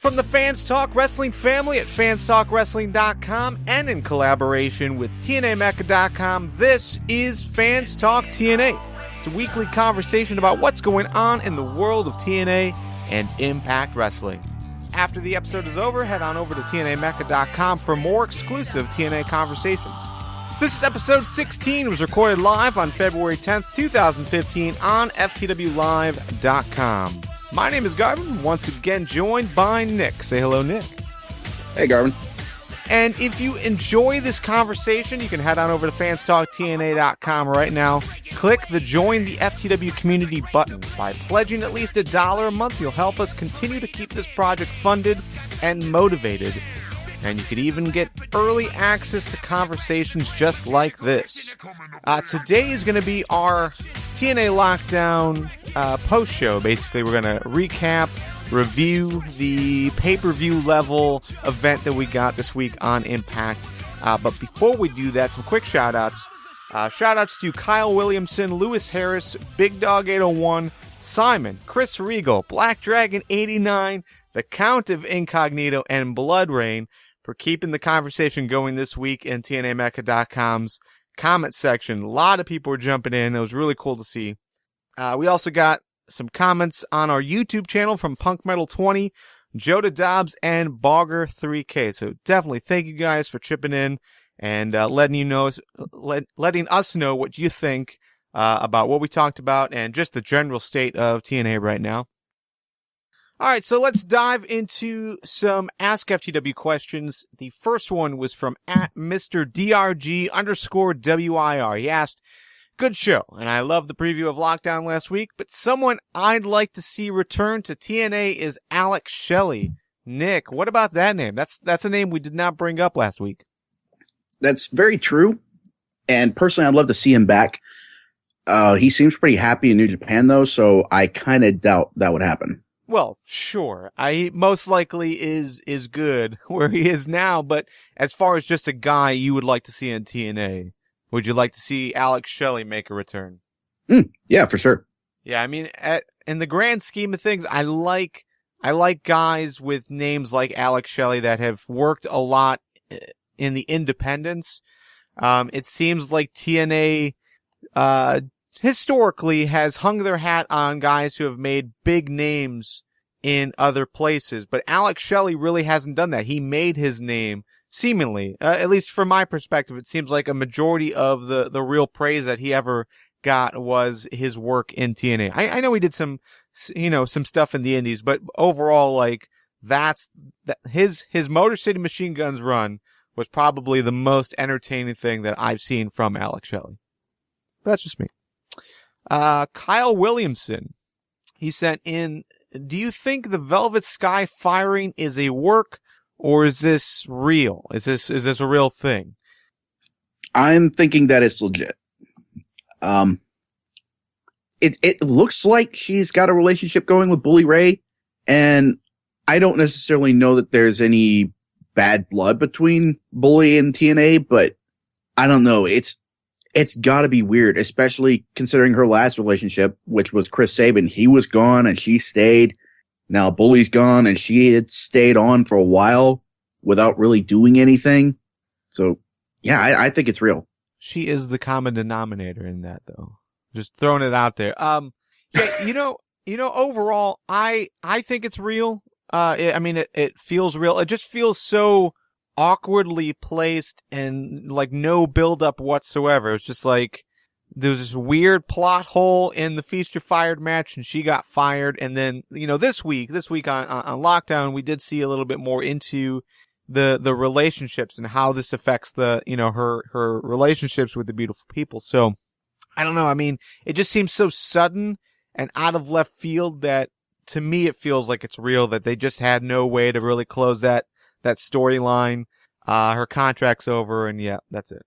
From the Fans Talk Wrestling family at fanstalkwrestling.com and in collaboration with TNAMecca.com, this is Fans Talk TNA. It's a weekly conversation about what's going on in the world of TNA and Impact Wrestling. After the episode is over, head on over to TNAMecca.com for more exclusive TNA conversations. This is episode 16. It was recorded live on February 10th, 2015 on FTWLive.com. My name is Garvin, once again joined by Nick. Say hello, Nick. Hey, Garvin. And if you enjoy this conversation, you can head on over to fanstalktna.com right now. Click the Join the FTW Community button. By pledging at least $1 a month, you'll help us continue to keep this project funded and motivated. And you could even get early access to conversations just like this. Today is going to be our TNA Lockdown post show. Basically, we're going to recap, review the pay-per-view level event that we got this week on Impact. But before we do that, some quick shout-outs. Shout-outs to Kyle Williamson, Lewis Harris, Big Dog 801, Simon, Chris Regal, Black Dragon 89, The Count of Incognito, and Blood Rain for keeping the conversation going this week in TNAMecca.com's comment section. A lot of people were jumping in. It was really cool to see. We also got some comments on our YouTube channel from Punk Metal 20, Joda Dobbs, and Bogger3K. So definitely thank you guys for chipping in and letting us know what you think about what we talked about and just the general state of TNA right now. All right, so let's dive into some Ask FTW questions. The first one was from @MrDRG_WIR. He asked, good show, and I love the preview of Lockdown last week, but someone I'd like to see return to TNA is Alex Shelley. Nick, what about that name? That's a name we did not bring up last week. That's very true, and personally, I'd love to see him back. He seems pretty happy in New Japan, though, so I kind of doubt that would happen. Well, sure. He most likely is good where he is now, but as far as just a guy you would like to see in TNA, would you like to see Alex Shelley make a return? Yeah, for sure. Yeah, I mean, in the grand scheme of things, I like guys with names like Alex Shelley that have worked a lot in the independents. It seems like TNA, historically has hung their hat on guys who have made big names in other places, but Alex Shelley really hasn't done that. He made his name, seemingly, at least from my perspective, it seems like a majority of the real praise that he ever got was his work in TNA. I know he did some stuff in the indies, but overall, like, his Motor City Machine Guns run was probably the most entertaining thing that I've seen from Alex Shelley. But that's just me. Kyle Williamson, he sent in, do you think the Velvet Sky firing is a work or is this real? Is this a real thing? I'm thinking that it's legit. It looks like she's got a relationship going with Bully Ray, and I don't necessarily know that there's any bad blood between Bully and TNA, but I don't know. It's gotta be weird, especially considering her last relationship, which was Chris Sabin. He was gone and she stayed. Now Bully's gone and she had stayed on for a while without really doing anything. So yeah, I think it's real. She is the common denominator in that, though. Just throwing it out there. Yeah, overall, I think it's real. It feels real. It just feels so awkwardly placed and like no build up whatsoever. It's just like there was this weird plot hole in the Feast or Fired match and she got fired. And then, this week on Lockdown, we did see a little bit more into the relationships and how this affects her relationships with the beautiful people. So I don't know. I mean, it just seems so sudden and out of left field that to me, it feels like it's real, that they just had no way to really close that storyline. Her contract's over, and yeah, that's it.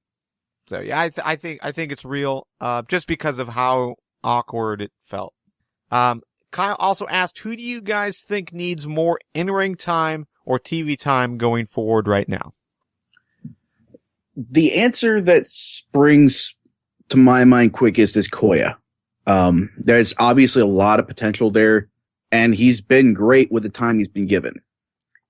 So yeah, I think it's real, just because of how awkward it felt. Kyle also asked, who do you guys think needs more in-ring time or TV time going forward right now? The answer that springs to my mind quickest is Koya. There's obviously a lot of potential there, and he's been great with the time he's been given.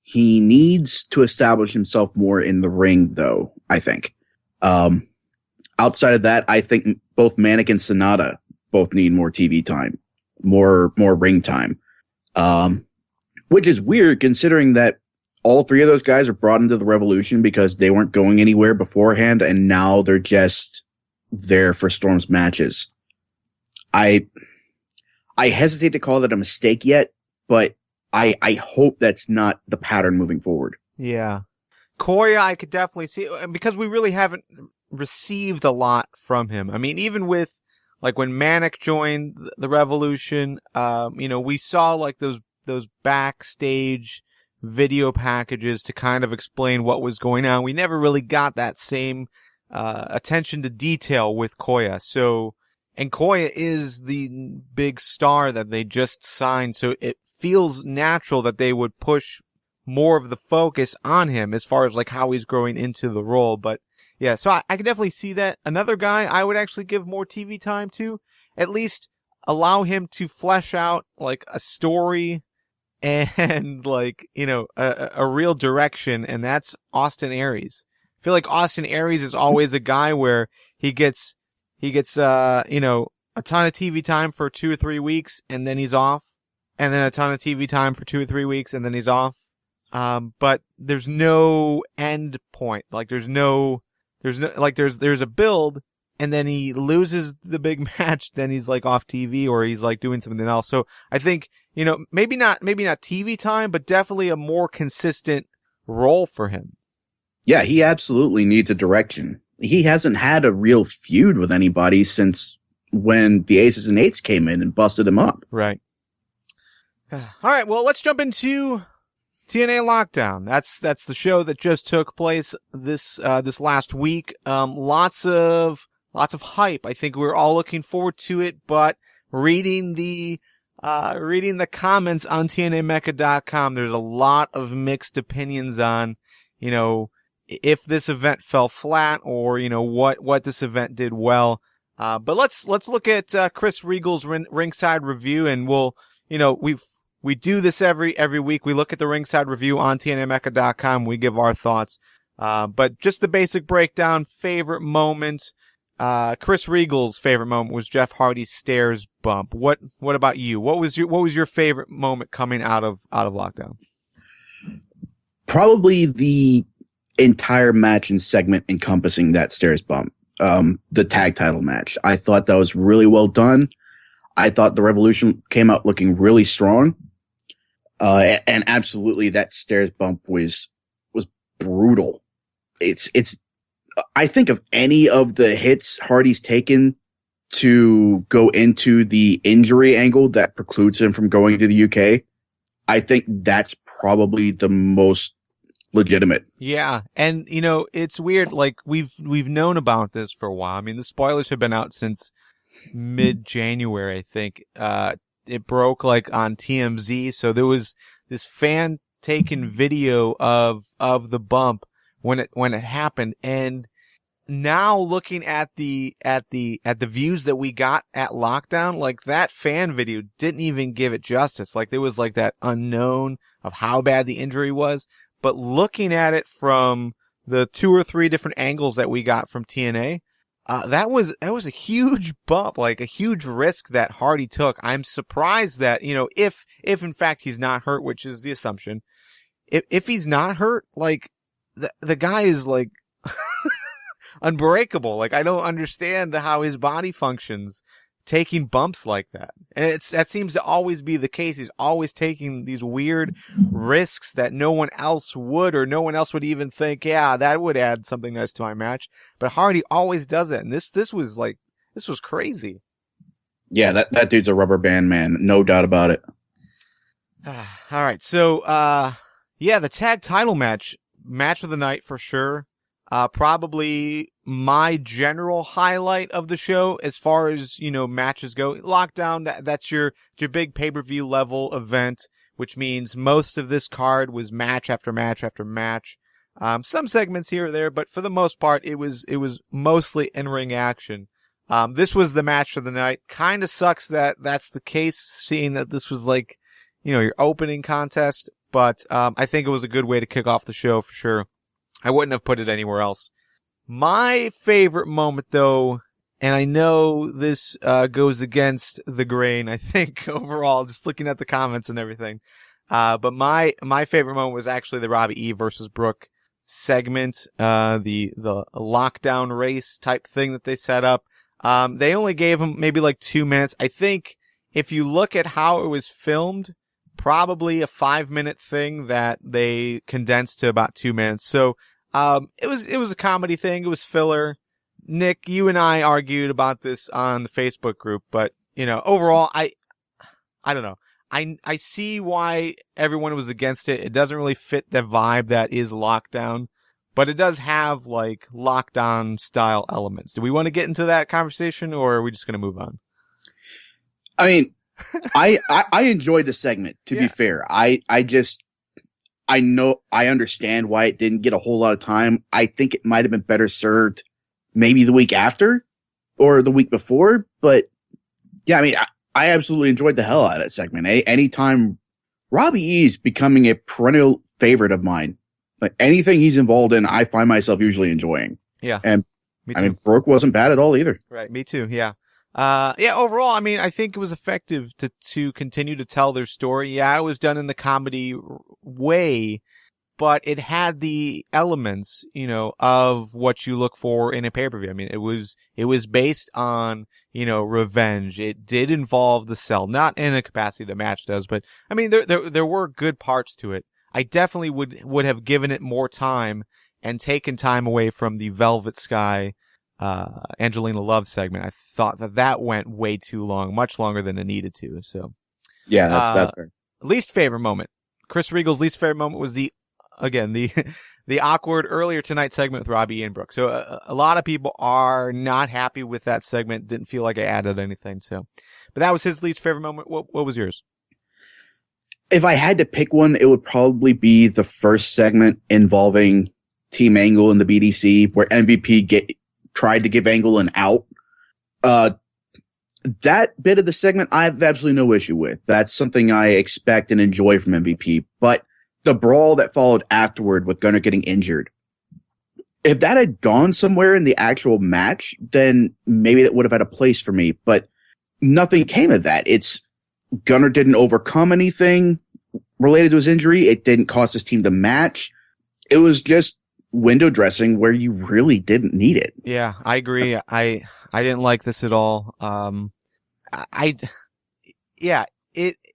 He needs to establish himself more in the ring, though, I think. Outside of that, I think both Manic and Sonata both need more TV time, more ring time. Which is weird considering that all three of those guys are brought into the Revolution because they weren't going anywhere beforehand, and now they're just there for Storm's matches. I hesitate to call that a mistake yet, but I hope that's not the pattern moving forward. Yeah. Koya, I could definitely see, because we really haven't received a lot from him. I mean, even with, like, when Manic joined the Revolution, we saw, like, those backstage video packages to kind of explain what was going on. We never really got that same attention to detail with Koya. So, and Koya is the big star that they just signed, so it feels natural that they would push more of the focus on him as far as like how he's growing into the role. But yeah, so I can definitely see that. Another guy I would actually give more TV time to, at least allow him to flesh out like a story and like, a real direction, and that's Austin Aries. I feel like Austin Aries is always a guy where he gets a ton of TV time for 2 or 3 weeks and then he's off, and then a ton of TV time for 2 or 3 weeks and then he's off. But there's no end point. Like there's a build, and then he loses the big match, then he's like off TV or he's like doing something else. So I think, maybe not TV time, but definitely a more consistent role for him. Yeah, he absolutely needs a direction. He hasn't had a real feud with anybody since when the Aces and Eights came in and busted him up. Right. All right, well, let's jump into TNA Lockdown. That's the show that just took place this last week. Lots of hype. I think we're all looking forward to it, but reading the comments on TNAMecca.com, there's a lot of mixed opinions on, if this event fell flat or, what this event did well. But let's look at Chris Regal's ringside review, and we do this every week. We look at the ringside review on TNAMecca.com. We give our thoughts. But just the basic breakdown, favorite moment. Chris Regal's favorite moment was Jeff Hardy's stairs bump. What about you? What was your favorite moment coming out of Lockdown? Probably the entire match and segment encompassing that stairs bump. The tag title match. I thought that was really well done. I thought the Revolution came out looking really strong. And absolutely that stairs bump was brutal. It's I think of any of the hits Hardy's taken to go into the injury angle that precludes him from going to the UK, I think that's probably the most legitimate. Yeah, and it's weird. Like we've known about this for a while. I mean, the spoilers have been out since mid-January, I think. It broke like on TMZ, so there was this fan taken video of the bump when it happened, and now looking at the views that we got at Lockdown, like that fan video didn't even give it justice. Like there was like that unknown of how bad the injury was, but looking at it from the 2 or 3 different angles that we got from TNA, that was a huge bump, like a huge risk that Hardy took. I'm surprised that, if in fact he's not hurt, which is the assumption, if he's not hurt, like the guy is like unbreakable. Like I don't understand how his body functions taking bumps like that. And that seems to always be the case. He's always taking these weird risks that no one else would, or no one else would even think, yeah, that would add something nice to my match. But Hardy always does it. And this was crazy. Yeah, that dude's a rubber band man. No doubt about it. All right. So, the tag title match of the night for sure. Probably my general highlight of the show as far as, matches go. Lockdown, that's your big pay-per-view level event, which means most of this card was match after match after match. Some segments here or there, but for the most part, it was mostly in-ring action. This was the match of the night. Kind of sucks that that's the case, seeing that this was like, your opening contest. but I think it was a good way to kick off the show for sure. I wouldn't have put it anywhere else. My favorite moment, though, and I know this goes against the grain, I think, overall, just looking at the comments and everything. But my favorite moment was actually the Robbie E versus Brooke segment, the lockdown race type thing that they set up. They only gave him maybe like 2 minutes. I think if you look at how it was filmed, probably a 5-minute thing that they condensed to about 2 minutes. So, it was a comedy thing. It was filler. Nick, you and I argued about this on the Facebook group, but, overall, I don't know. I see why everyone was against it. It doesn't really fit the vibe that is Lockdown, but it does have like Lockdown style elements. Do we want to get into that conversation, or are we just going to move on? I mean, I enjoyed the segment, to be fair. I understand why it didn't get a whole lot of time. I think it might have been better served maybe the week after or the week before, but yeah, I mean, I absolutely enjoyed the hell out of that segment. Anytime Robbie E is becoming a perennial favorite of mine, like anything he's involved in, I find myself usually enjoying. Yeah. And me too. I mean, Brooke wasn't bad at all either. Right. Me too. Yeah. Overall, I mean, I think it was effective to continue to tell their story. Yeah, it was done in the comedy way, but it had the elements, of what you look for in a pay-per-view. I mean, it was based on, revenge. It did involve the Cell, not in a capacity the match does, but I mean, there were good parts to it. I definitely would have given it more time and taken time away from the Velvet Sky, Angelina Love segment. I thought that went way too long, much longer than it needed to. So, yeah, that's fair. Least favorite moment. Chris Regal's least favorite moment was the awkward earlier tonight segment with Robbie and Brooke. So a lot of people are not happy with that segment. Didn't feel like I added anything. So, but that was his least favorite moment. What was yours? If I had to pick one, it would probably be the first segment involving Team Angle and the BDC, where MVP tried to give Angle an out. That bit of the segment, I have absolutely no issue with. That's something I expect and enjoy from MVP. But the brawl that followed afterward with Gunner getting injured, if that had gone somewhere in the actual match, then maybe that would have had a place for me. But nothing came of that. Gunner didn't overcome anything related to his injury. It didn't cost his team the match. It was just window dressing where you really didn't need it. Yeah, I agree. I didn't like this at all.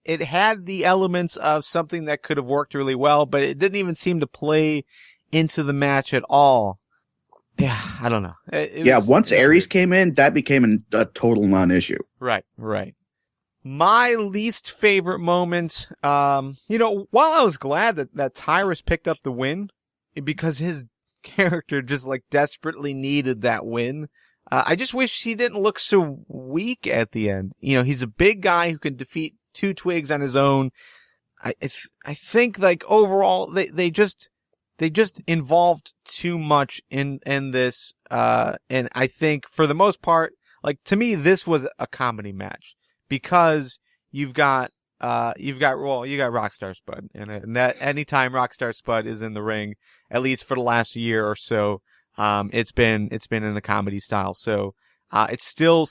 It had the elements of something that could have worked really well, but it didn't even seem to play into the match at all. Yeah, I don't know. Once Aries came in, that became a total non-issue. Right. My least favorite moment, while I was glad that Tyrus picked up the win, because his character just like desperately needed that win, I just wish he didn't look so weak at the end. He's a big guy who can defeat two twigs on his own. I think like overall they just involved too much in this, and I think for the most part, like to me, this was a comedy match. Because you got Rockstar Spud, and that anytime Rockstar Spud is in the ring, at least for the last year or so, it's been in a comedy style. So, it's still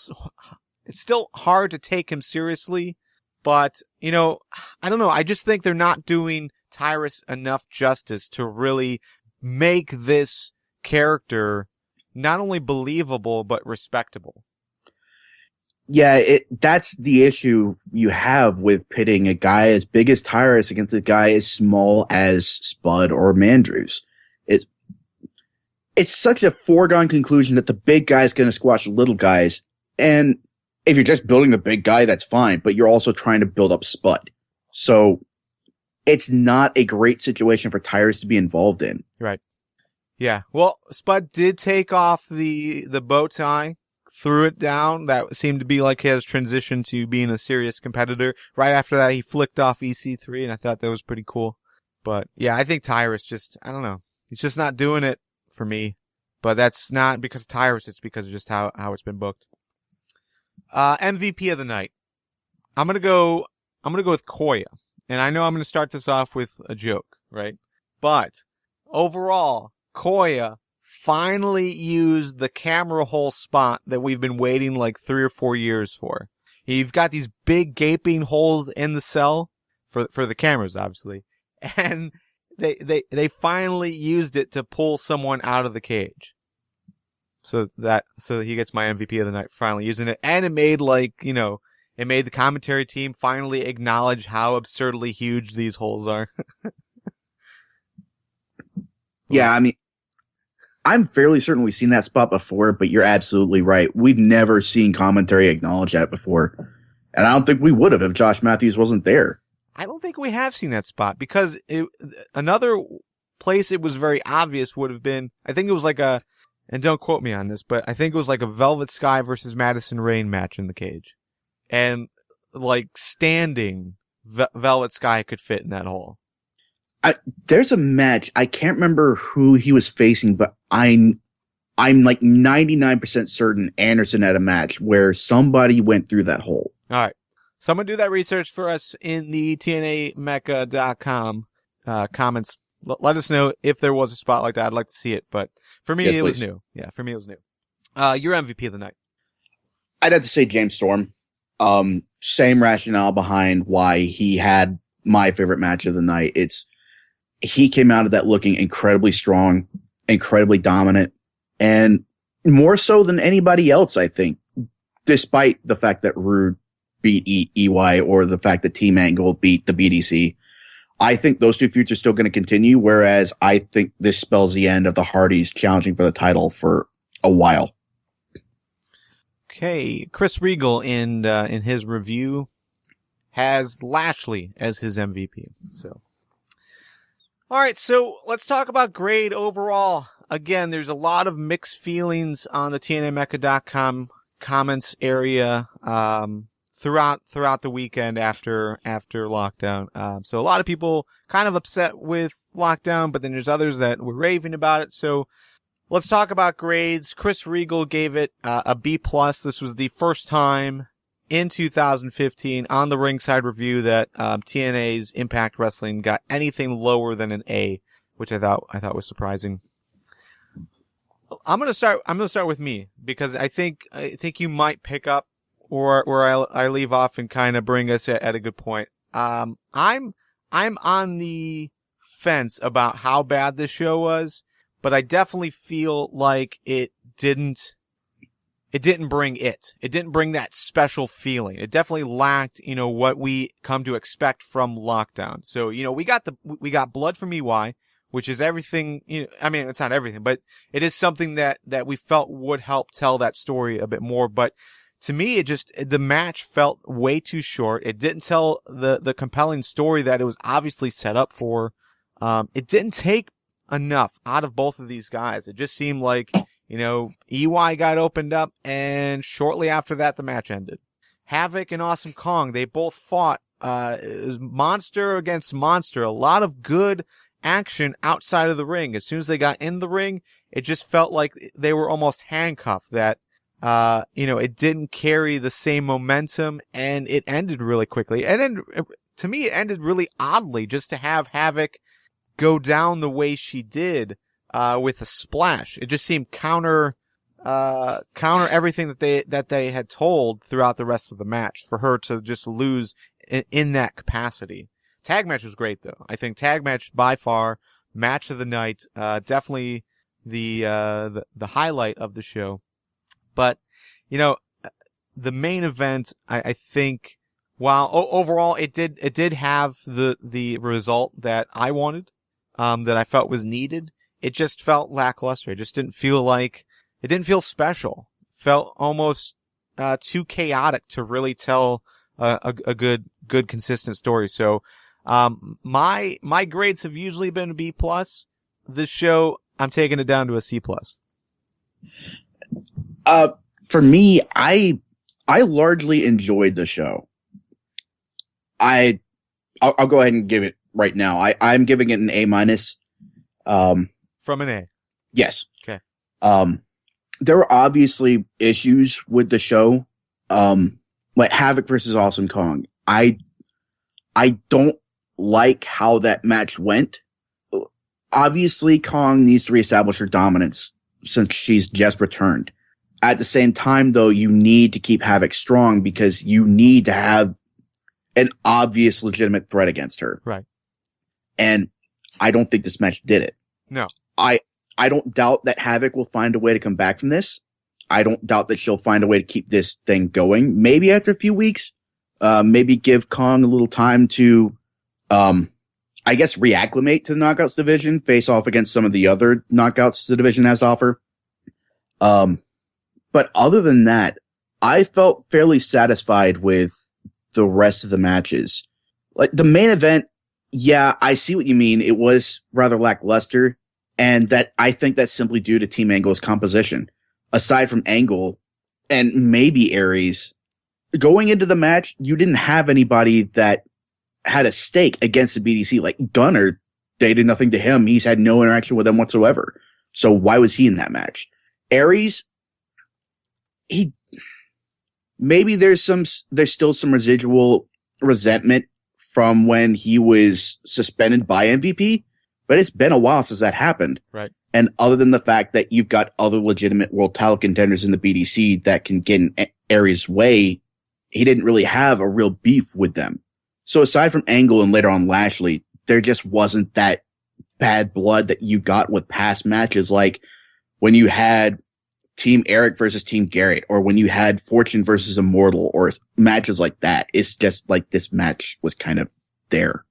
hard to take him seriously, but I don't know. I just think they're not doing Tyrus enough justice to really make this character not only believable but respectable. Yeah, that's the issue you have with pitting a guy as big as Tyrus against a guy as small as Spud or Mandrews. It's such a foregone conclusion that the big guy is going to squash the little guys. And if you're just building the big guy, that's fine, but you're also trying to build up Spud. So it's not a great situation for Tyrus to be involved in. Right. Yeah. Well, Spud did take off the bow tie, threw it down. That seemed to be like his transition to being a serious competitor. Right after that, he flicked off EC3, and I thought that was pretty cool. But yeah, I think Tyrus I don't know. He's just not doing it for me. But that's not because of Tyrus, it's because of just how it's been booked. MVP of the night. I'm gonna go with Koya. and I know I'm going to start this off with a joke, right? But overall, Koya finally used the camera hole spot that we've been waiting like 3 or 4 years for. You've got these big gaping holes in the cell for the cameras, obviously, and they finally used it to pull someone out of the cage. So he gets my MVP of the night for finally using it, and it made it made the commentary team finally acknowledge how absurdly huge these holes are. Yeah, I mean, I'm fairly certain we've seen that spot before, but you're absolutely right. We've never seen commentary acknowledge that before. And I don't think we would have if Josh Matthews wasn't there. I don't think we have seen that spot because another place it was very obvious would have been, I think it was like and don't quote me on this, but I think it was like a Velvet Sky versus Madison Rayne match in the cage. And like standing, Velvet Sky could fit in that hole. There's a match. I can't remember who he was facing, but I'm like 99% certain Anderson had a match where somebody went through that hole. All right. Someone do that research for us in the TNAMecca.com comments. Let us know if there was a spot like that. I'd like to see it, but for me, it was new. Yeah, for me, it was new. Your MVP of the night. I'd have to say James Storm. Same rationale behind why he had my favorite match of the night. He came out of that looking incredibly strong, incredibly dominant, and more so than anybody else, I think, despite the fact that Rude beat EY or the fact that Team Angle beat the BDC. I think those two feuds are still going to continue, whereas I think this spells the end of the Hardys challenging for the title for a while. Okay, Chris Regal in his review has Lashley as his MVP. So, all right, so let's talk about grade overall. Again, there's a lot of mixed feelings on the TNAMecca.com comments area throughout the weekend after lockdown. So a lot of people kind of upset with lockdown, but then there's others that were raving about it. So let's talk about grades. Chris Regal gave it a B+. This was the first time in 2015 on the Ringside Review that TNA's Impact Wrestling got anything lower than an A, which I thought was surprising. I'm gonna start with me because I think you might pick up where I leave off and kind of bring us at a good point. I'm on the fence about how bad this show was, but I definitely feel like it didn't bring it. It didn't bring that special feeling. It definitely lacked, what we come to expect from Lockdown. So, we got blood from EY, which is everything, I mean, it's not everything, but it is something that we felt would help tell that story a bit more. But to me, the match felt way too short. It didn't tell the compelling story that it was obviously set up for. It didn't take enough out of both of these guys. It just seemed like, EY got opened up, and shortly after that, the match ended. Havoc and Awesome Kong, they both fought, it was monster against monster. A lot of good action outside of the ring. As soon as they got in the ring, it just felt like they were almost handcuffed, that it didn't carry the same momentum, and it ended really quickly. And then, to me, it ended really oddly, just to have Havoc go down the way she did, with a splash. It just seemed counter everything that they had told throughout the rest of the match, for her to just lose in that capacity. Tag match was great though. I think tag match by far, match of the night, definitely the highlight of the show. But, the main event, I think, while overall it did have the result that I wanted, that I felt was needed, it just felt lackluster. It just didn't feel special. Felt almost, too chaotic to really tell a good consistent story. So, my grades have usually been a B+. This show, I'm taking it down to a C+. For me, I largely enjoyed the show. I'll go ahead and give it right now. I'm giving it an A-. From an A. Yes. Okay. There were obviously issues with the show. Like Havoc versus Awesome Kong. I don't like how that match went. Obviously, Kong needs to reestablish her dominance since she's just returned. At the same time, though, you need to keep Havoc strong because you need to have an obvious, legitimate threat against her. Right. And I don't think this match did it. No. I don't doubt that Havoc will find a way to come back from this. I don't doubt that she'll find a way to keep this thing going. Maybe after a few weeks, maybe give Kong a little time to, I guess, reacclimate to the Knockouts division, face off against some of the other Knockouts the division has to offer. But other than that, I felt fairly satisfied with the rest of the matches. Like the main event, yeah, I see what you mean. It was rather lackluster, and that I think that's simply due to Team Angle's composition. Aside from Angle and maybe Aries, going into the match, you didn't have anybody that had a stake against the BDC. Like Gunner, they did nothing to him. He's had no interaction with them whatsoever. So why was he in that match? Aries, maybe there's still some residual resentment from when he was suspended by MVP, but it's been a while since that happened. Right. And other than the fact that you've got other legitimate world title contenders in the BDC that can get in Aries' way, he didn't really have a real beef with them. So aside from Angle and later on Lashley, there just wasn't that bad blood that you got with past matches, like when you had Team Eric versus Team Garrett, or when you had Fortune versus Immortal, or matches like that. It's just like this match was kind of there.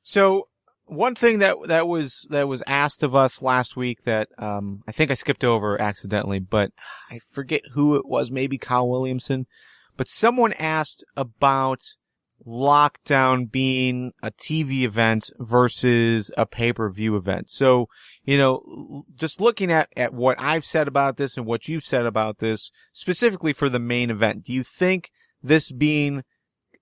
So one thing that was asked of us last week that I think I skipped over accidentally, but I forget who it was, maybe Kyle Williamson, but someone asked about Lockdown being a TV event versus a pay-per-view event. So, just looking at what I've said about this and what you've said about this, specifically for the main event, do you think this being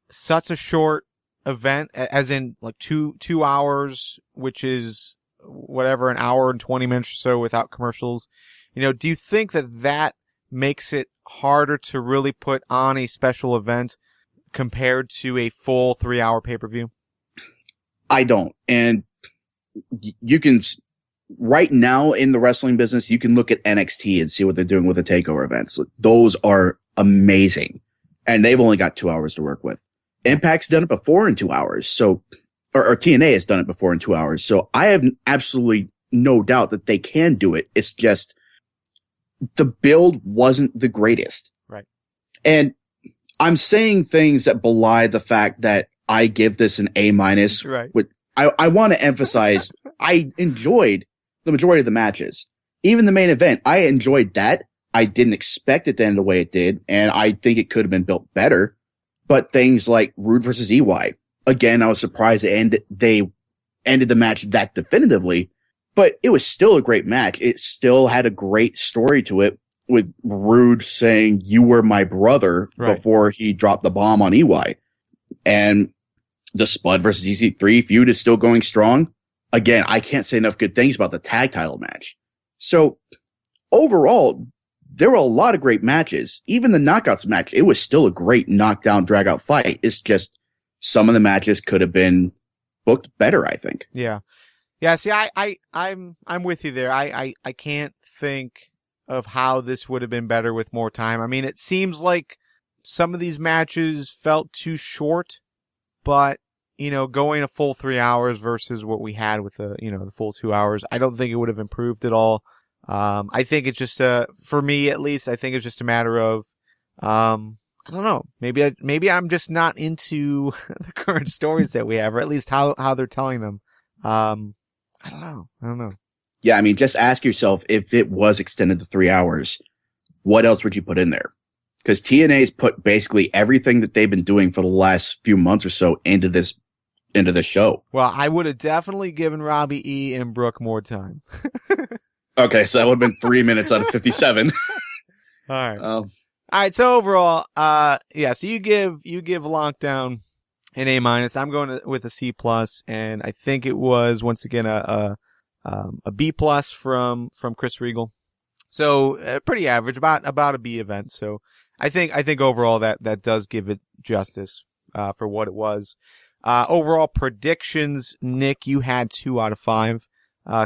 such a short event, as in like two hours, which is whatever, an hour and 20 minutes or so without commercials, do you think that makes it harder to really put on a special event compared to a full 3-hour pay-per-view? I don't. And you can, right now in the wrestling business, you can look at NXT and see what they're doing with the takeover events. Those are amazing. And they've only got 2 hours to work with. Impact's done it before in 2 hours. So, or TNA has done it before in 2 hours. So I have absolutely no doubt that they can do it. It's just the build wasn't the greatest. Right. And I'm saying things that belie the fact that I give this an A-. Right. I want to emphasize, I enjoyed the majority of the matches. Even the main event, I enjoyed that. I didn't expect it to end the way it did, and I think it could have been built better. But things like Rude versus EY, again, I was surprised they ended the match that definitively, but it was still a great match. It still had a great story to it, with Rude saying, "You were my brother," right, before he dropped the bomb on EY. And the Spud versus EC3 feud is still going strong. Again, I can't say enough good things about the tag title match. So overall, there were a lot of great matches. Even the Knockouts match, it was still a great knockdown, drag out fight. It's just some of the matches could have been booked better, I think. Yeah. Yeah. See, I'm with you there. I can't think of how this would have been better with more time. I mean, it seems like some of these matches felt too short, but, going a full 3 hours versus what we had with the full 2 hours, I don't think it would have improved at all. I think it's just for me at least, I think it's just a matter of, I don't know, maybe I'm just not into the current stories that we have, or at least how they're telling them. I don't know. Yeah, I mean, just ask yourself, if it was extended to 3 hours, what else would you put in there? Because TNA's put basically everything that they've been doing for the last few months or so into this show. Well, I would have definitely given Robbie E. and Brooke more time. Okay, so that would have been 3 minutes out of 57. All right. All right, so overall, so you give Lockdown an A-. I'm going with a C+, and I think it was, once again, a B+ from Chris Regal. So pretty average, about a B event. So I think overall that does give it justice for what it was. Overall predictions, Nick, you had 2 out of 5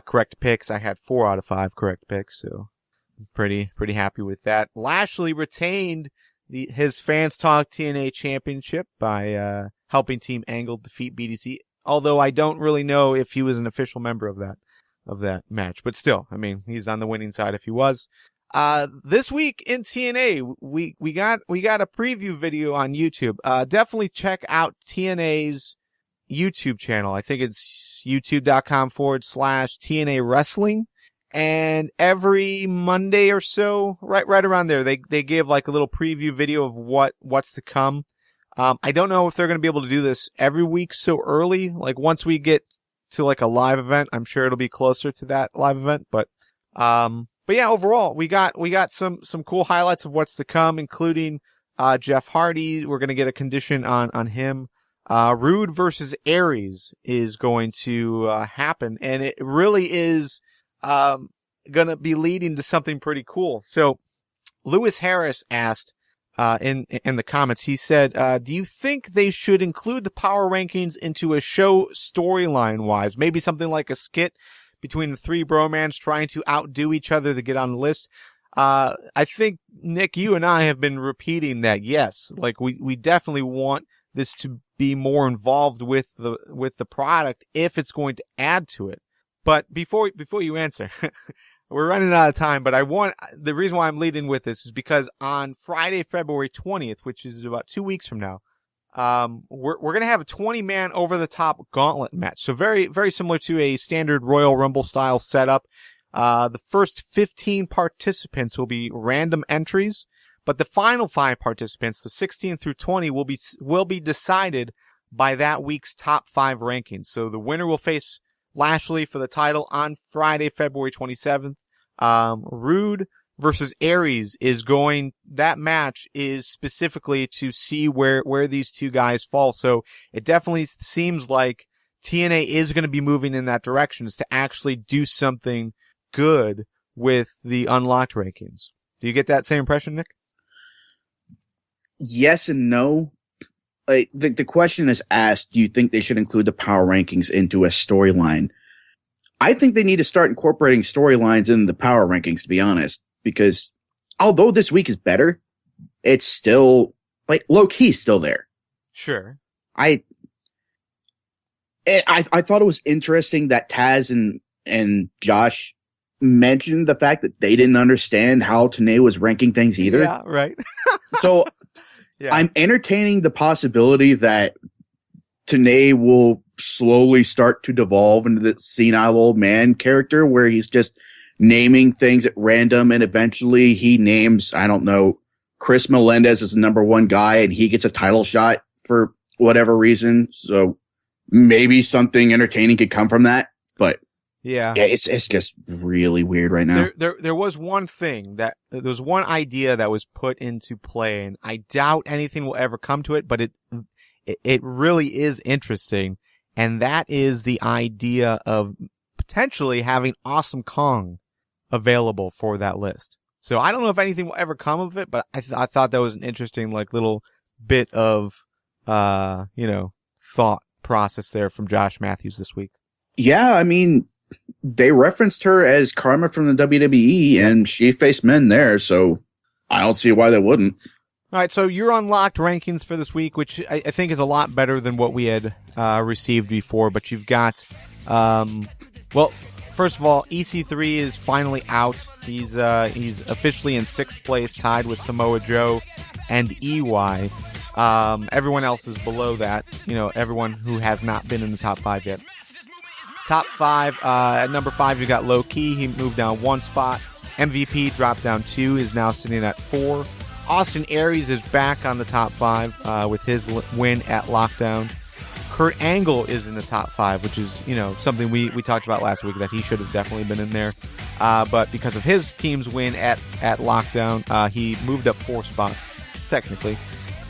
correct picks. I had 4 out of 5 correct picks, so I'm pretty happy with that. Lashley retained his Fans Talk TNA Championship by helping Team Angle defeat BDC, although I don't really know if he was an official member of that match. But still, I mean, he's on the winning side if he was. This week in TNA, we got a preview video on YouTube. Definitely check out TNA's YouTube channel. I think it's youtube.com/TNA Wrestling. And every Monday or so, right around there, they give like a little preview video of what's to come. I don't know if they're going to be able to do this every week so early. Like once we get to like a live event, I'm sure it'll be closer to that live event. But yeah, overall, we got some cool highlights of what's to come, including Jeff Hardy. We're going to get a condition on him. Rude versus Aries is going to happen, and it really is going to be leading to something pretty cool. So Lewis Harris asked in the comments, he said, do you think they should include the power rankings into a show storyline wise? Maybe something like a skit between the 3 bromans trying to outdo each other to get on the list. I think, Nick, you and I have been repeating that, yes. Like we definitely want this to be more involved with the product if it's going to add to it. But before you answer, we're running out of time, but the reason why I'm leading with this is because on Friday, February 20th, which is about 2 weeks from now, we're going to have a 20-man over-the-top gauntlet match. So very, very similar to a standard Royal Rumble style setup. The first 15 participants will be random entries, but the final 5 participants, so 16 through 20, will be decided by that week's top 5 rankings. So the winner will face Lashley for the title on Friday, February 27th. Rude versus Aries that match is specifically to see where these two guys fall. So it definitely seems like TNA is going to be moving in that direction, is to actually do something good with the unlocked rankings. Do you get that same impression, Nick? Yes and no. The question is asked, do you think they should include the power rankings into a storyline? I think they need to start incorporating storylines in the power rankings, to be honest, because although this week is better, it's still like low key still there. Sure. I thought it was interesting that Taz and Josh mentioned the fact that they didn't understand how TNA was ranking things either. Yeah, right. So yeah. I'm entertaining the possibility that TNA will slowly start to devolve into the senile old man character where he's just naming things at random, and eventually he names, I don't know, Chris Melendez as the number 1 guy and he gets a title shot for whatever reason. So maybe something entertaining could come from that, but yeah, it's just really weird right now. There was one idea that was put into play, and I doubt anything will ever come to it, but it really is interesting. And that is the idea of potentially having Awesome Kong available for that list. So I don't know if anything will ever come of it, but I thought that was an interesting, like, little bit of, thought process there from Josh Matthews this week. Yeah, I mean, they referenced her as Karma from the WWE, and she faced men there, so I don't see why they wouldn't. All right, so your unlocked rankings for this week, which I think is a lot better than what we had received before, but you've got, first of all, EC3 is finally out. He's officially in 6th place, tied with Samoa Joe and EY. Everyone else is below that, everyone who has not been in the top 5 yet. Top 5, at number 5, you got Low Key. He moved down 1 spot. MVP dropped down 2, is now sitting at 4. Austin Aries is back on the top 5 with his win at Lockdown. Kurt Angle is in the top 5, which is, something we talked about last week that he should have definitely been in there. But because of his team's win at Lockdown, he moved up 4 spots, technically.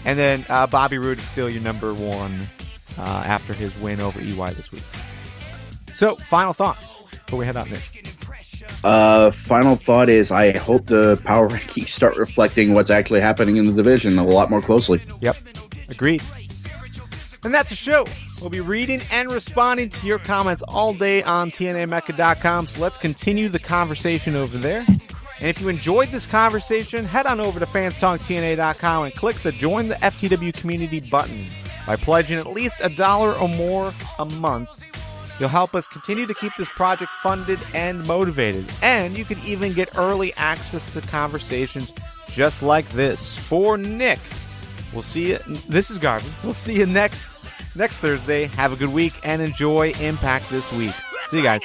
And then Bobby Roode is still your number 1 after his win over EY this week. So, final thoughts before we head out, Nick. Final thought is I hope the power rankings start reflecting what's actually happening in the division a lot more closely. Yep. Agreed. And that's a show. We'll be reading and responding to your comments all day on TNAMecca.com, so let's continue the conversation over there. And if you enjoyed this conversation, head on over to fanstalktna.com and click the Join the FTW Community button. By pledging at least $1 or more a month, you'll help us continue to keep this project funded and motivated. And you can even get early access to conversations just like this. For Nick, we'll see you. This is Garvin. We'll see you next Thursday. Have a good week and enjoy Impact this week. See you guys.